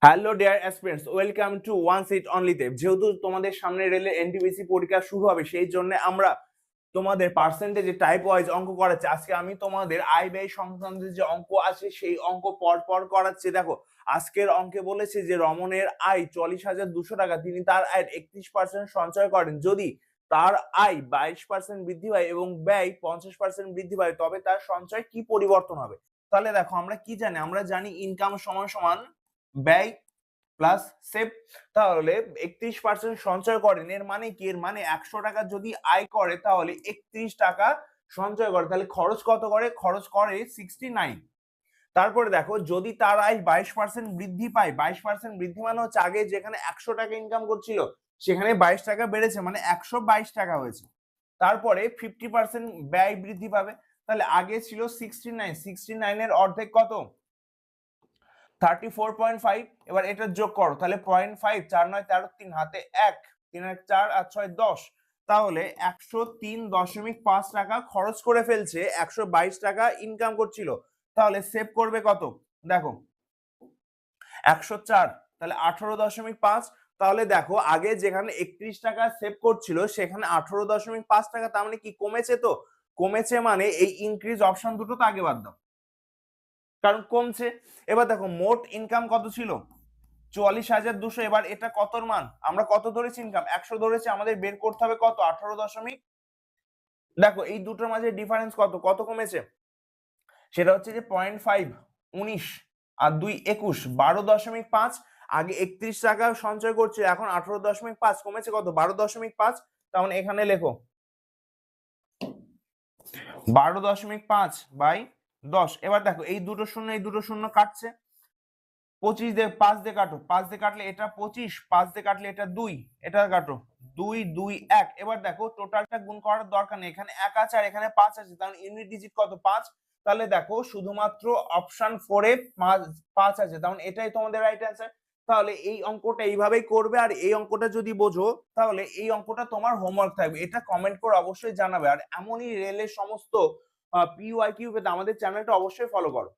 Hello dear aspirants, welcome to one seat only তে। যেহেতু তোমাদের সামনে রেলের এনটিপিসি পরীক্ষা শুরু হবে, সেই জন্য আমরা তোমাদের পার্সেন্টেজে টাইপ ওয়াইজ অঙ্ক করাচ্ছি। আজকে আমি তোমাদের আয় ব্যয় সংক্রান্ত যে অঙ্ক আছে সেই অঙ্ক পর পর করাচ্ছি। দেখো, আজকের অঙ্কে বলেছে যে রমণের আয় 40,200 টাকা, তিনি তার আয়ের 31% সঞ্চয় করেন। যদি তার আয় 22% বৃদ্ধি পায় এবং ব্যয় 50% বৃদ্ধি পায়, তবে তার সঞ্চয় কি পরিবর্তন হবে? তাহলে দেখো, আমরা কি জানি? আমরা জানি ইনকাম সমান সমান ব্যয় প্লাস সেভ। তাহলে 31% সঞ্চয় করেন, এর মানে কি? এর মানে 100 টাকা যদি আয় করে তাহলে 31 টাকা সঞ্চয় করে। তাহলে খরচ কত করে? খরচ করে 69। তারপরে দেখো, যদি তার আয় 22% বৃদ্ধি পায়, 22% বৃদ্ধি মানে হচ্ছে আগে যেখানে 100 টাকা ইনকাম করছিল সেখানে 22 টাকা বেড়েছে, মানে 122 টাকা হয়েছে। তারপরে 50% ব্যয় বৃদ্ধি পাবে। তাহলে আগে ছিল 69 এর অর্ধেক কত? 34.5। এবার এটা যোগ করো, তাহলে 0.5, 4 9 13, 3 হাতে 1, 3 1 4 8 6 10। তাহলে 103.5 টাকা খরচ করে ফেলছে, 122 টাকা ইনকাম করছিল। তাহলে সেভ করবে কত? দেখো, 104, তাহলে 18.5। তাহলে দেখো, আগে যেখানে 31 টাকা সেভ করছিল সেখানে 18.5 টাকা, তার মানে কি কমেছে? তো কমেছে, মানে এই ইনক্রিজ অপশন দুটো তো আগে বাদ দাও, কারণ কমছে। এবার দেখো, মোট ইনকাম কত ছিল? 44,200। এবার এটা কতর মান? আমরা কত ধরেছি? ইনকাম 100 ধরেছি, আমাদের বের করতে হবে কত? 18 দশমিক। দেখো, এই দুটোর মাঝে ডিফারেন্স কত? কত কমেছে? সেটা হচ্ছে যে 0.5 19 আর 2 21, 12.5। আগে 31 টাকা সঞ্চয় করছে, এখন 18.5, কমেছে কত? 12.5। তার মানে এখানে লেখো 12.5/10। এবার দেখো, এই দুটো শূন্য এই দুটো শূন্য কাটছে, 25 দিয়ে 5 দিয়ে কাটো, 5 দিয়ে কাটলে এটা 25, 5 দিয়ে কাটলে এটা 2, এটা কাটো 2 2 1। এবার দেখো, টোটালটা গুণ করার দরকার নেই, এখানে 1 আছে আর এখানে 5 আছে, তাহলে ইউনিট ডিজিট কত? 5। তাহলে দেখো, শুধুমাত্র অপশন 4 এ 5 আছে, তাহলে এটাই তোমাদের রাইট অ্যান্সার। তাহলে এই অঙ্কটা এইভাবেই করবে, আর এই অঙ্কটা যদি বোঝো তাহলে এই অঙ্কটা তোমার হোমওয়ার্ক থাকবে। এটা কমেন্ট করে অবশ্যই জানাবে। আর এমনই রেলের সমস্ত পিওয়াইকিউ পেতে আমাদের চ্যানেলটা অবশ্যই ফলো করো।